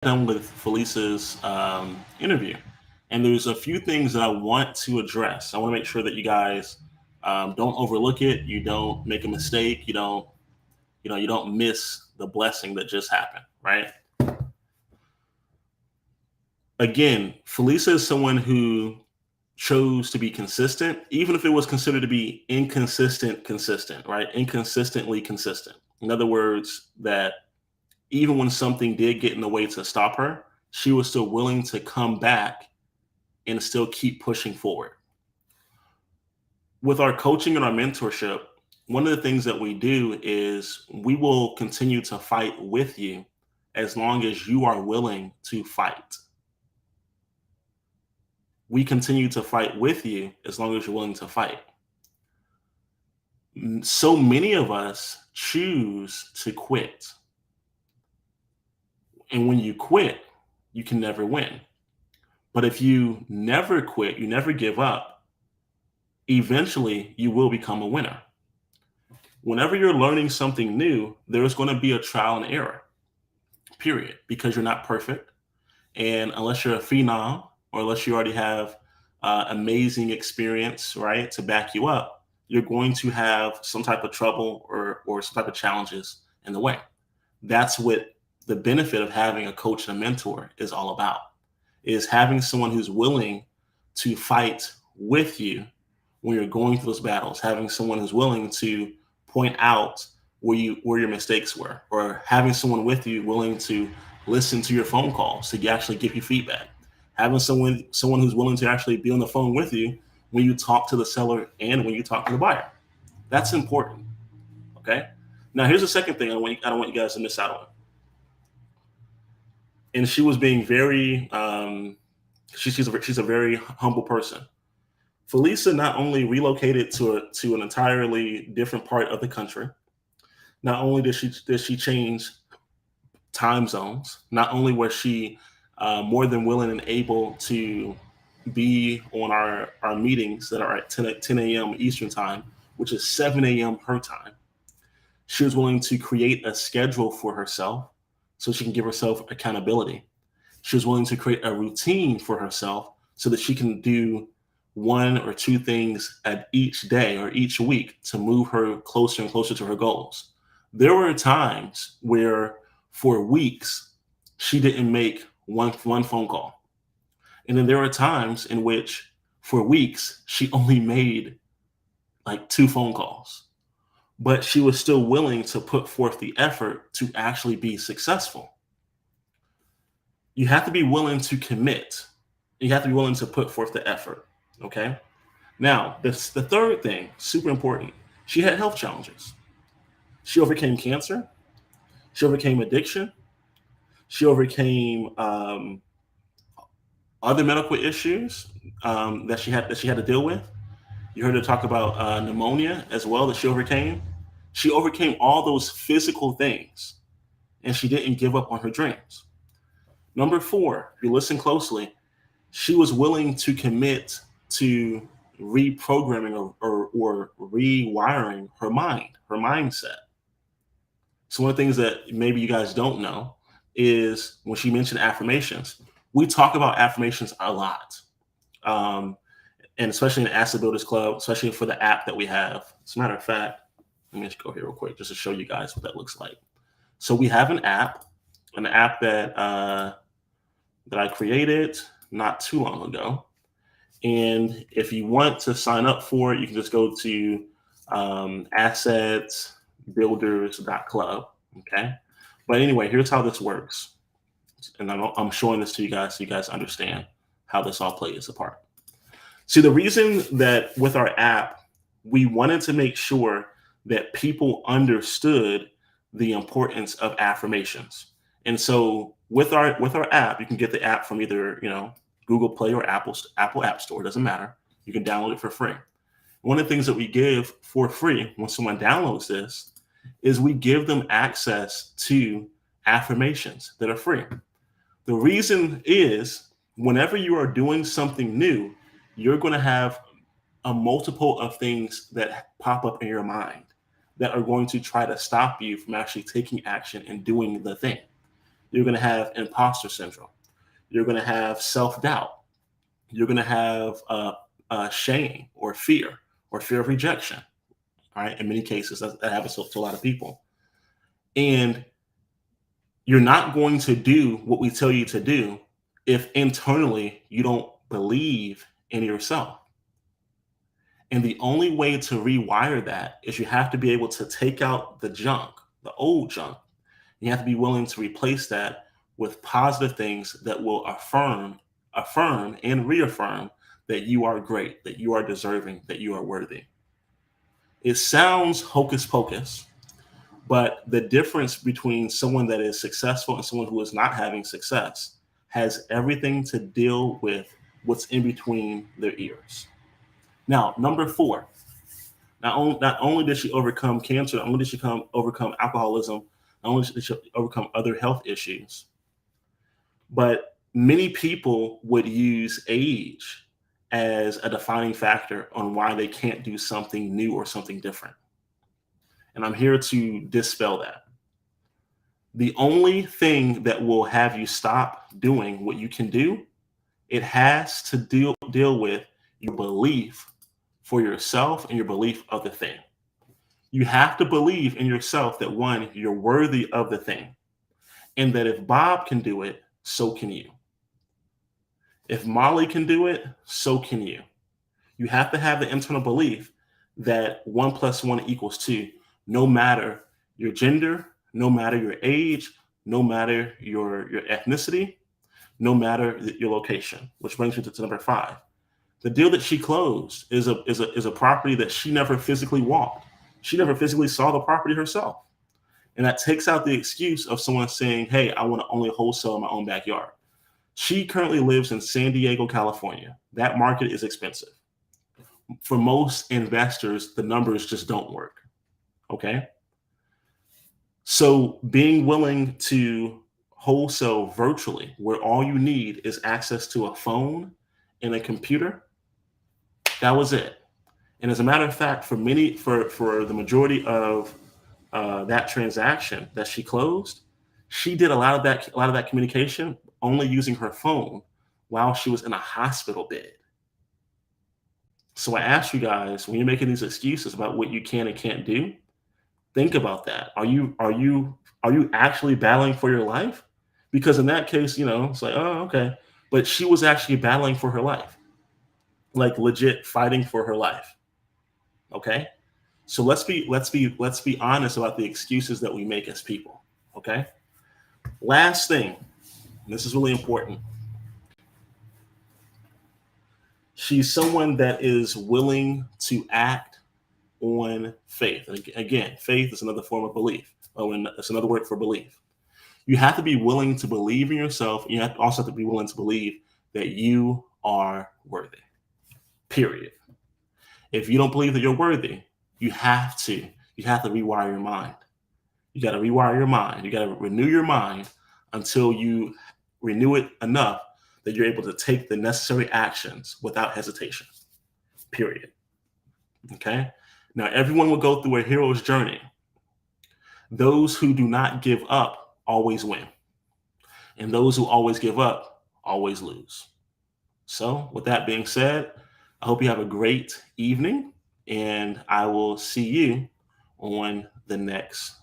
done with Felisa's interview, and there's a few things that I want to address. I want to make sure that you guys don't overlook it. You don't make a mistake. You don't miss the blessing that just happened. Right? Again, Felisa is someone who chose to be consistent, even if it was considered to be consistent, right? Inconsistently consistent. In other words, that even when something did get in the way to stop her, she was still willing to come back and still keep pushing forward. With our coaching and our mentorship, one of the things that we do is we will continue to fight with you as long as you are willing to fight. We continue to fight with you as long as you're willing to fight. So many of us choose to quit. And when you quit, you can never win. But if you never quit, you never give up, eventually you will become a winner. Whenever you're learning something new, there's going to be a trial and error, period, because you're not perfect. And unless you're a phenom or unless you already have amazing experience, right, to back you up, you're going to have some type of trouble or some type of challenges in the way. That's what the benefit of having a coach and a mentor is all about, is having someone who's willing to fight with you when you're going through those battles, having someone who's willing to point out where your mistakes were, or having someone with you willing to listen to your phone calls to actually give you feedback, having someone who's willing to actually be on the phone with you when you talk to the seller and when you talk to the buyer. That's important. Okay. Now here's the second thing I don't want you guys to miss out on. And she was being very she's a very humble person. Felisa not only relocated to an entirely different part of the country, not only did she change time zones, not only was she more than willing and able to be on our meetings that are at 10 a.m. Eastern time, which is 7 a.m. her time. She was willing to create a schedule for herself so she can give herself accountability. She was willing to create a routine for herself so that she can do one or two things at each day or each week to move her closer and closer to her goals. There were times where for weeks she didn't make one phone call. And then there were times in which for weeks she only made like two phone calls. But she was still willing to put forth the effort to actually be successful. You have to be willing to commit. You have to be willing to put forth the effort. Okay. Now, the third thing, super important. She had health challenges. She overcame cancer. She overcame addiction. She overcame other medical issues that she had to deal with. You heard her talk about pneumonia as well that she overcame. She overcame all those physical things, and she didn't give up on her dreams. Number four, if you listen closely, she was willing to commit to reprogramming or rewiring her mind, her mindset. So one of the things that maybe you guys don't know is when she mentioned affirmations, we talk about affirmations a lot. Um, and especially in the Asset Builders Club, especially for the app that we have. As a matter of fact, let me just go here real quick just to show you guys what that looks like. So we have an app that I created not too long ago. And if you want to sign up for it, you can just go to assetsbuilders.club. Okay. But anyway, here's how this works. And I'm showing this to you guys so you guys understand how this all plays apart. See, the reason that with our app, we wanted to make sure that people understood the importance of affirmations. And so with our app, you can get the app from either, Google Play or Apple App Store, doesn't matter. You can download it for free. One of the things that we give for free when someone downloads this is we give them access to affirmations that are free. The reason is whenever you are doing something new, you're going to have a multiple of things that pop up in your mind that are going to try to stop you from actually taking action and doing the thing. You're going to have imposter syndrome. You're going to have self doubt. You're going to have shame or fear of rejection. All right. In many cases, that happens to a lot of people. And you're not going to do what we tell you to do if internally you don't believe in yourself. And the only way to rewire that is you have to be able to take out the junk, the old junk. You have to be willing to replace that with positive things that will affirm and reaffirm that you are great, that you are deserving, that you are worthy. It sounds hocus pocus, but the difference between someone that is successful and someone who is not having success has everything to deal with what's in between their ears. Now, number four, not only did she overcome cancer, not only did she overcome alcoholism, not only did she overcome other health issues, but many people would use age as a defining factor on why they can't do something new or something different. And I'm here to dispel that. The only thing that will have you stop doing what you can do, it has to deal with your belief for yourself and your belief of the thing. You have to believe in yourself that one, you're worthy of the thing, and that if Bob can do it, so can you. If Molly can do it, so can you. You have to have the internal belief that 1 + 1 = 2, no matter your gender, no matter your age, no matter your ethnicity, no matter your location. Which brings me to number five. The deal that she closed is a property that she never physically walked. She never physically saw the property herself. And that takes out the excuse of someone saying, hey, I want to only wholesale in my own backyard. She currently lives in San Diego, California. That market is expensive. For most investors, the numbers just don't work. Okay. So being willing to wholesale virtually, where all you need is access to a phone and a computer, that was it. And as a matter of fact, for the majority of that transaction that she closed, she did a lot of that communication only using her phone while she was in a hospital bed. So I ask you guys, when you're making these excuses about what you can and can't do, think about that. Are you actually battling for your life? Because in that case, it's like, oh, okay. But she was actually battling for her life, like legit fighting for her life. Okay. So let's be honest about the excuses that we make as people. Okay. Last thing, this is really important. She's someone that is willing to act on faith. And again, faith is another form of belief. Oh, and it's another word for belief. You have to be willing to believe in yourself. You also have to be willing to believe that you are worthy. Period. If you don't believe that you're worthy, you have to rewire your mind. You got to rewire your mind. You got to renew your mind until you renew it enough that you're able to take the necessary actions without hesitation. Period. Okay. Now, everyone will go through a hero's journey. Those who do not give up always win, and those who always give up always lose. So, with that being said, I hope you have a great evening, and I will see you on the next